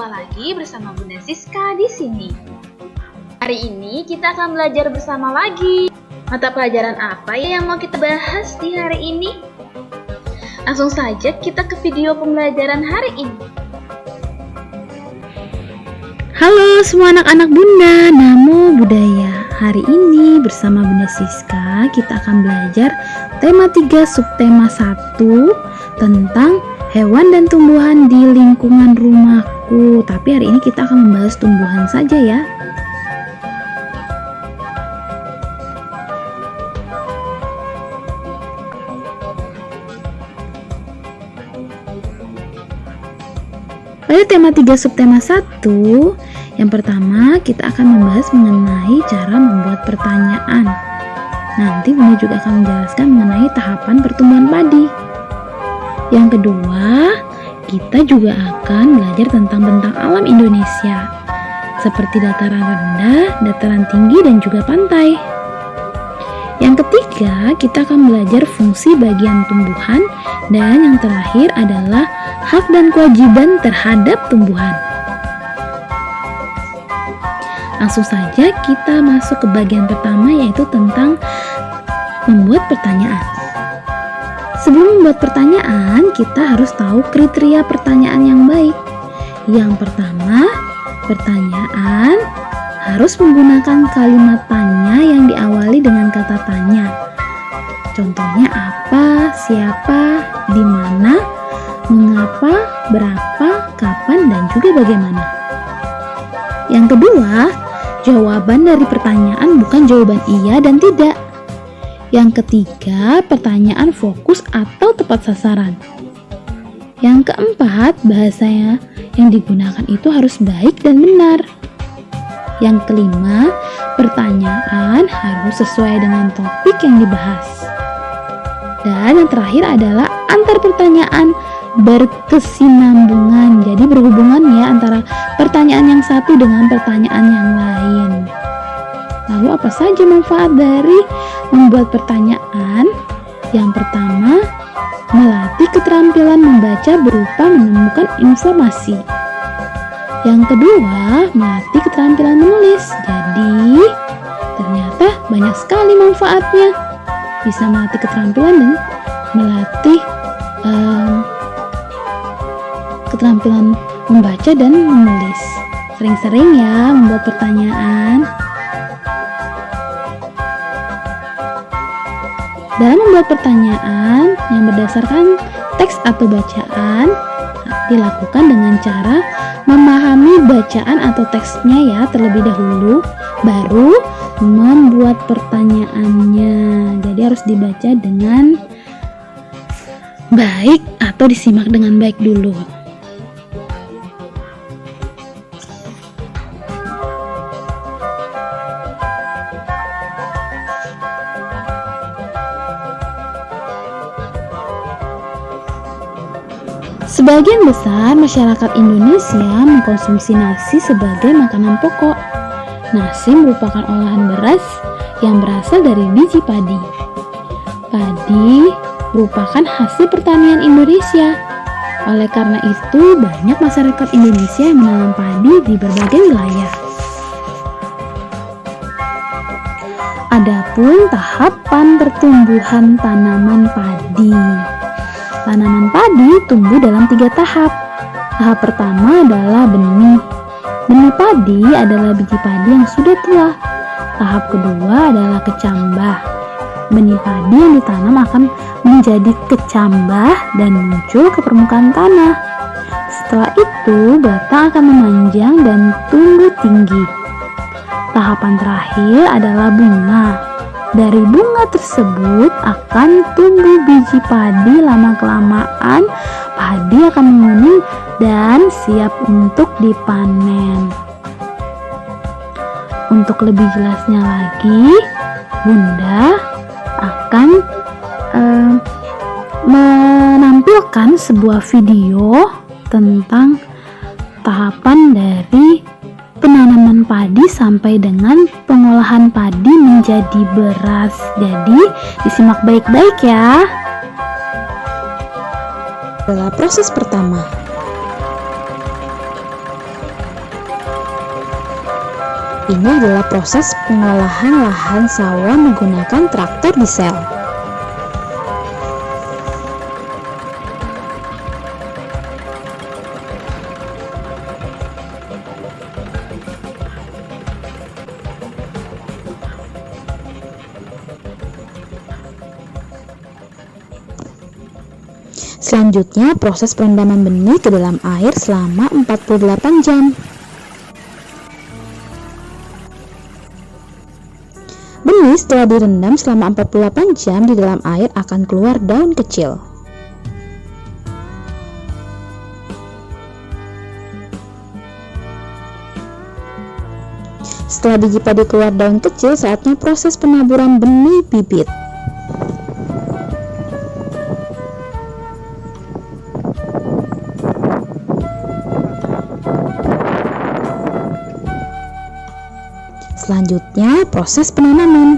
Berjumpa lagi bersama Bunda Siska di sini. Hari ini kita akan belajar bersama lagi. Mata pelajaran apa ya yang mau kita bahas di hari ini? Langsung saja kita ke video pembelajaran hari ini. Halo semua anak-anak Bunda, Namo Buddhaya. Hari ini bersama Bunda Siska kita akan belajar tema 3 subtema 1 tentang hewan dan tumbuhan di lingkungan rumahku. Tapi hari ini kita akan membahas tumbuhan saja ya. Pada tema 3 subtema 1, yang pertama kita akan membahas mengenai cara membuat pertanyaan. Nanti Bunda juga akan menjelaskan mengenai tahapan pertumbuhan padi. Yang kedua, kita juga akan belajar tentang bentang alam Indonesia, seperti dataran rendah, dataran tinggi, dan juga pantai. Yang ketiga, kita akan belajar fungsi bagian tumbuhan, dan yang terakhir adalah hak dan kewajiban terhadap tumbuhan. Langsung saja kita masuk ke bagian pertama, yaitu tentang membuat pertanyaan. Sebelum membuat pertanyaan, kita harus tahu kriteria pertanyaan yang baik. Yang pertama, pertanyaan harus menggunakan kalimat tanya yang diawali dengan kata tanya. Contohnya apa, siapa, di mana, mengapa, berapa, kapan, dan juga bagaimana. Yang kedua, jawaban dari pertanyaan bukan jawaban iya dan tidak. Yang ketiga, pertanyaan fokus atau tepat sasaran. Yang keempat, bahasanya yang digunakan itu harus baik dan benar. Yang kelima, pertanyaan harus sesuai dengan topik yang dibahas. Dan yang terakhir adalah antar pertanyaan berkesinambungan. Jadi berhubungan ya antara pertanyaan yang satu dengan pertanyaan yang lain. Lalu apa saja manfaat dari membuat pertanyaan? Yang pertama, melatih keterampilan membaca berupa menemukan informasi. Yang kedua, melatih keterampilan menulis. Jadi, ternyata banyak sekali manfaatnya. Bisa melatih keterampilan dan melatih keterampilan membaca dan menulis. Sering-sering ya membuat pertanyaan. Dalam membuat pertanyaan yang berdasarkan teks atau bacaan, dilakukan dengan cara memahami bacaan atau teksnya ya terlebih dahulu, baru membuat pertanyaannya. Jadi harus dibaca dengan baik atau disimak dengan baik dulu. Sebagian besar masyarakat Indonesia mengkonsumsi nasi sebagai makanan pokok. Nasi merupakan olahan beras yang berasal dari biji padi. Padi merupakan hasil pertanian Indonesia. Oleh karena itu, banyak masyarakat Indonesia yang menanam padi di berbagai wilayah. Adapun tahapan pertumbuhan tanaman padi. Tanaman padi tumbuh dalam 3 tahap. Tahap pertama adalah benih. Benih padi adalah biji padi yang sudah tua. Tahap kedua adalah kecambah. Benih padi yang ditanam akan menjadi kecambah dan muncul ke permukaan tanah. Setelah itu, batang akan memanjang dan tumbuh tinggi. Tahapan terakhir adalah bunga. Dari bunga tersebut akan tumbuh biji padi. Lama-kelamaan padi akan menguning dan siap untuk dipanen. Untuk lebih jelasnya lagi, Bunda akan menampilkan sebuah video tentang tahapan dari penanaman padi sampai dengan pengolahan padi menjadi beras. Jadi disimak baik-baik ya. Adalah proses pertama. Ini adalah proses pengolahan lahan sawah menggunakan traktor diesel. Selanjutnya, proses perendaman benih ke dalam air selama 48 jam. Benih setelah direndam selama 48 jam di dalam air akan keluar daun kecil. Setelah biji padi keluar daun kecil, saatnya proses penaburan benih bibit. Selanjutnya, proses penanaman.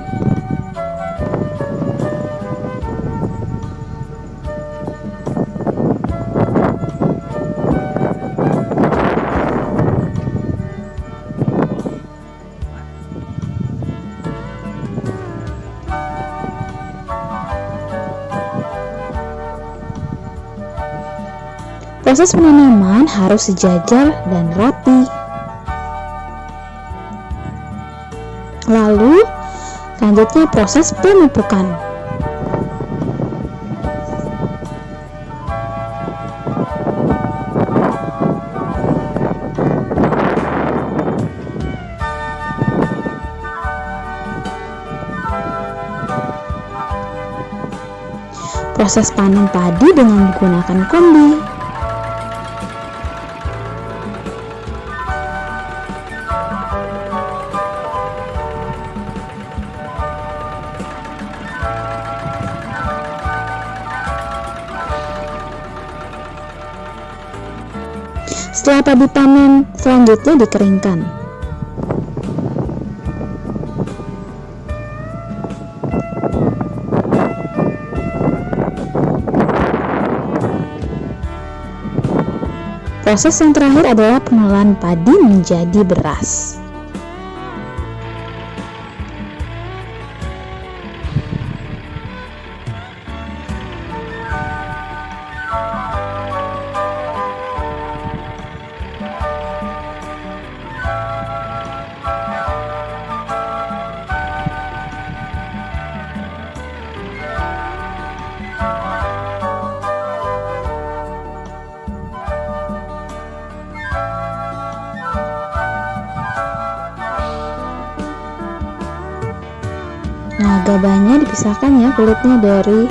Proses penanaman harus sejajar dan rapi. Lalu, selanjutnya proses pemupukan. Proses panen padi dengan menggunakan kombi. Setelah padi panen, selanjutnya dikeringkan. Proses yang terakhir adalah pengolahan padi menjadi beras. Nah, gabahnya dipisahkan ya kulitnya dari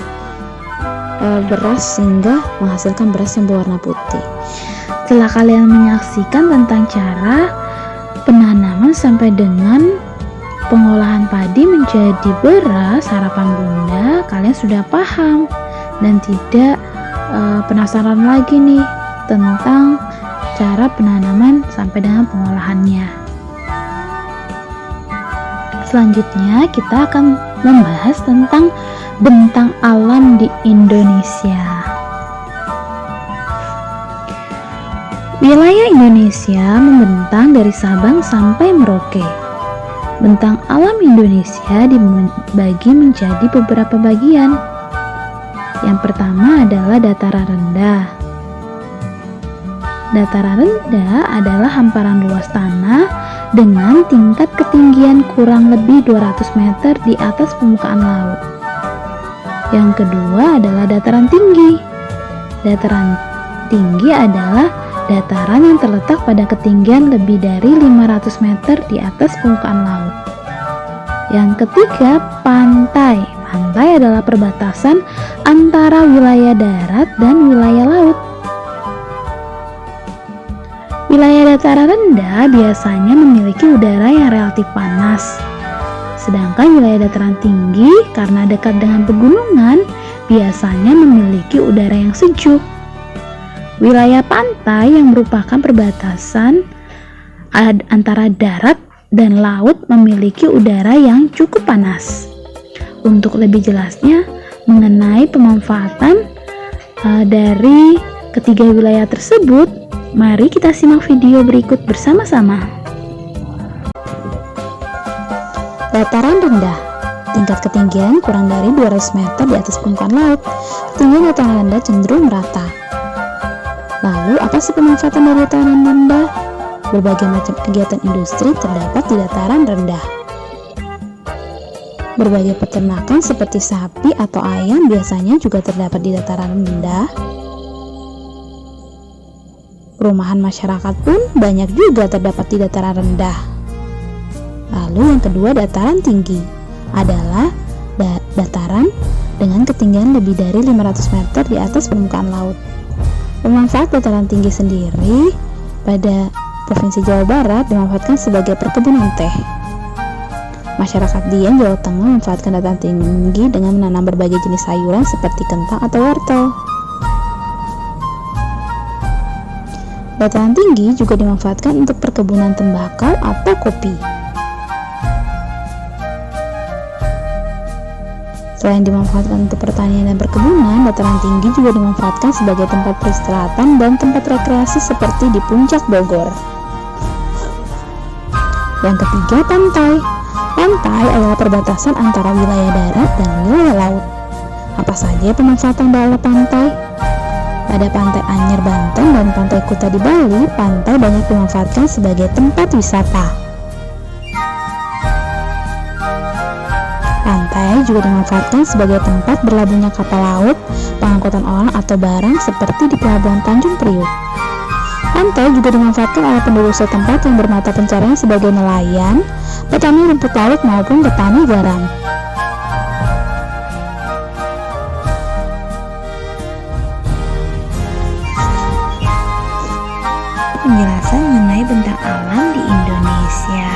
beras sehingga menghasilkan beras yang berwarna putih. Setelah kalian menyaksikan tentang cara penanaman sampai dengan pengolahan padi menjadi beras harapan Bunda, kalian sudah paham dan tidak penasaran lagi nih tentang cara penanaman sampai dengan pengolahannya. Selanjutnya kita akan membahas tentang bentang alam di Indonesia. Wilayah Indonesia membentang dari Sabang sampai Merauke. Bentang alam Indonesia dibagi menjadi beberapa bagian. Yang pertama adalah dataran rendah. Dataran rendah adalah hamparan luas tanah dengan tingkat ketinggian kurang lebih 200 meter di atas permukaan laut. Yang kedua adalah dataran tinggi. Dataran tinggi adalah dataran yang terletak pada ketinggian lebih dari 500 meter di atas permukaan laut. Yang ketiga, pantai. Pantai adalah perbatasan antara wilayah darat dan wilayah laut. Wilayah dataran rendah biasanya memiliki udara yang relatif panas. Sedangkan wilayah dataran tinggi karena dekat dengan pegunungan biasanya memiliki udara yang sejuk. Wilayah pantai yang merupakan perbatasan antara darat dan laut memiliki udara yang cukup panas. Untuk lebih jelasnya mengenai pemanfaatan dari ketiga wilayah tersebut, mari kita simak video berikut bersama-sama. Dataran rendah, tingkat ketinggian kurang dari 200 meter di atas permukaan laut. Ketinggian dataran rendah cenderung merata. Lalu, apa sih pemanfaatan dari dataran rendah? Berbagai macam kegiatan industri terdapat di dataran rendah. Berbagai peternakan seperti sapi atau ayam biasanya juga terdapat di dataran rendah. Perumahan masyarakat pun banyak juga terdapat di dataran rendah. Lalu yang kedua, dataran tinggi adalah dataran dengan ketinggian lebih dari 500 meter di atas permukaan laut. Pemanfaat dataran tinggi sendiri pada Provinsi Jawa Barat dimanfaatkan sebagai perkebunan teh. Masyarakat Dieng, Jawa Tengah memanfaatkan dataran tinggi dengan menanam berbagai jenis sayuran seperti kentang atau wortel. Dataran tinggi juga dimanfaatkan untuk perkebunan tembakau atau kopi. Selain dimanfaatkan untuk pertanian dan perkebunan, dataran tinggi juga dimanfaatkan sebagai tempat peristirahatan dan tempat rekreasi seperti di Puncak Bogor. Yang ketiga, pantai. Pantai adalah perbatasan antara wilayah darat dan wilayah laut. Apa saja pemanfaatan daerah pantai? Pada Pantai Anyer Banten dan Pantai Kuta di Bali, pantai banyak dimanfaatkan sebagai tempat wisata. Pantai juga dimanfaatkan sebagai tempat berlabuhnya kapal laut, pengangkutan orang atau barang seperti di Pelabuhan Tanjung Priuk. Pantai juga dimanfaatkan oleh penduduk setempat yang bermata pencarian sebagai nelayan, petani rumput laut maupun petani garam. Penjelasan mengenai bentang alam di Indonesia.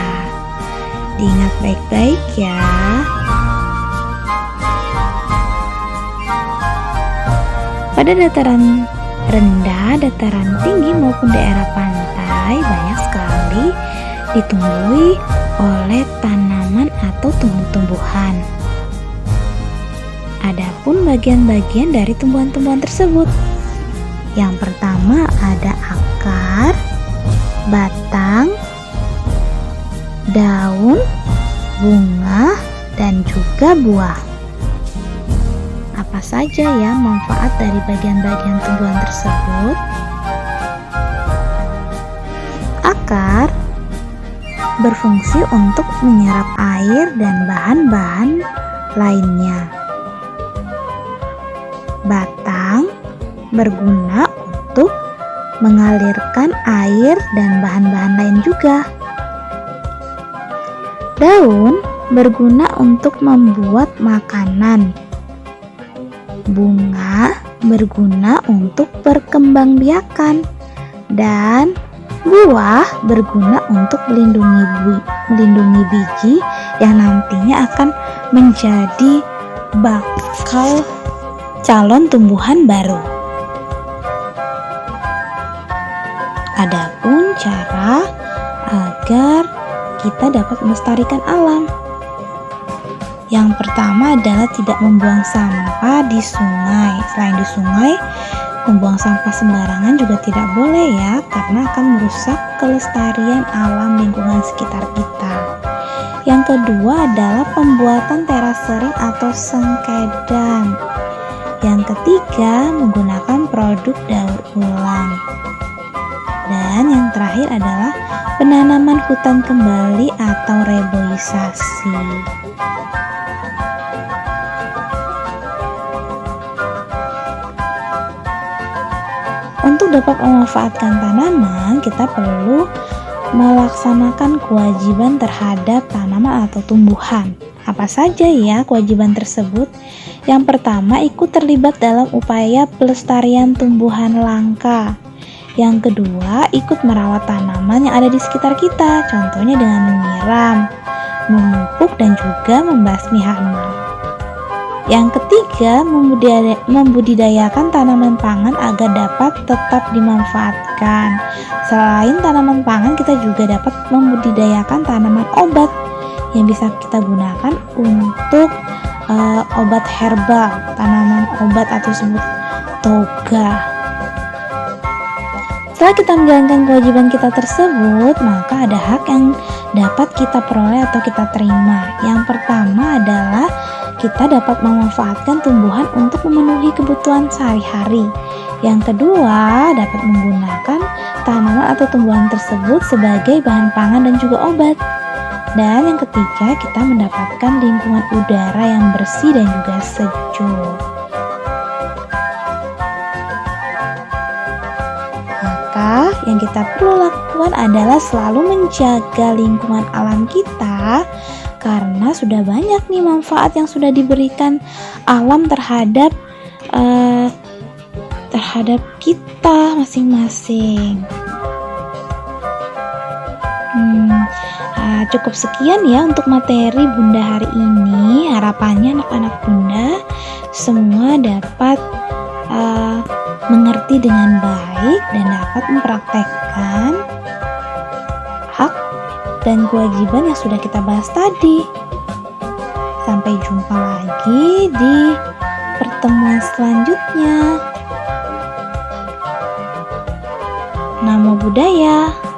Diingat baik-baik ya. Pada dataran rendah, dataran tinggi maupun daerah pantai banyak sekali ditumbuhi oleh tanaman atau tumbuh-tumbuhan. Adapun bagian-bagian dari tumbuhan-tumbuhan tersebut. Yang pertama ada akar, batang, daun, bunga, dan juga buah. Apa saja ya manfaat dari bagian-bagian tumbuhan tersebut? Akar berfungsi untuk menyerap air dan bahan-bahan lainnya. Batang berguna untuk mengalirkan air dan bahan-bahan lain juga. Daun berguna untuk membuat makanan. Bunga berguna untuk perkembangbiakan, dan buah berguna untuk melindungi biji yang nantinya akan menjadi bakal calon tumbuhan baru. Adapun cara agar kita dapat melestarikan alam. Yang pertama adalah tidak membuang sampah di sungai. Selain di sungai, membuang sampah sembarangan juga tidak boleh ya, karena akan merusak kelestarian alam lingkungan sekitar kita. Yang kedua adalah pembuatan terasering atau sengkedan. Yang ketiga, menggunakan produk daur ulang. Dan yang terakhir adalah penanaman hutan kembali atau reboisasi. Untuk dapat memanfaatkan tanaman, kita perlu melaksanakan kewajiban terhadap tanaman atau tumbuhan. Apa saja ya kewajiban tersebut? Yang pertama, ikut terlibat dalam upaya pelestarian tumbuhan langka. Yang kedua, ikut merawat tanaman yang ada di sekitar kita, contohnya dengan menyiram, memupuk, dan juga membasmi hama. Yang ketiga, membudidayakan tanaman pangan agar dapat tetap dimanfaatkan. Selain tanaman pangan, kita juga dapat membudidayakan tanaman obat yang bisa kita gunakan untuk obat herbal, tanaman obat atau disebut toga. Setelah kita menjalankan kewajiban kita tersebut, maka ada hak yang dapat kita peroleh atau kita terima. Yang pertama adalah kita dapat memanfaatkan tumbuhan untuk memenuhi kebutuhan sehari-hari. Yang kedua, dapat menggunakan tanaman atau tumbuhan tersebut sebagai bahan pangan dan juga obat. Dan yang ketiga, kita mendapatkan lingkungan udara yang bersih dan juga sejuk. Maka yang kita perlu lakukan adalah selalu menjaga lingkungan alam kita, karena sudah banyak nih manfaat yang sudah diberikan alam terhadap kita masing-masing. Cukup sekian ya untuk materi Bunda hari ini. Harapannya anak-anak Bunda semua dapat mengerti dengan baik dan dapat mempraktekkan hak dan kewajiban yang sudah kita bahas tadi. Sampai jumpa lagi di pertemuan selanjutnya. Namo Buddhaya.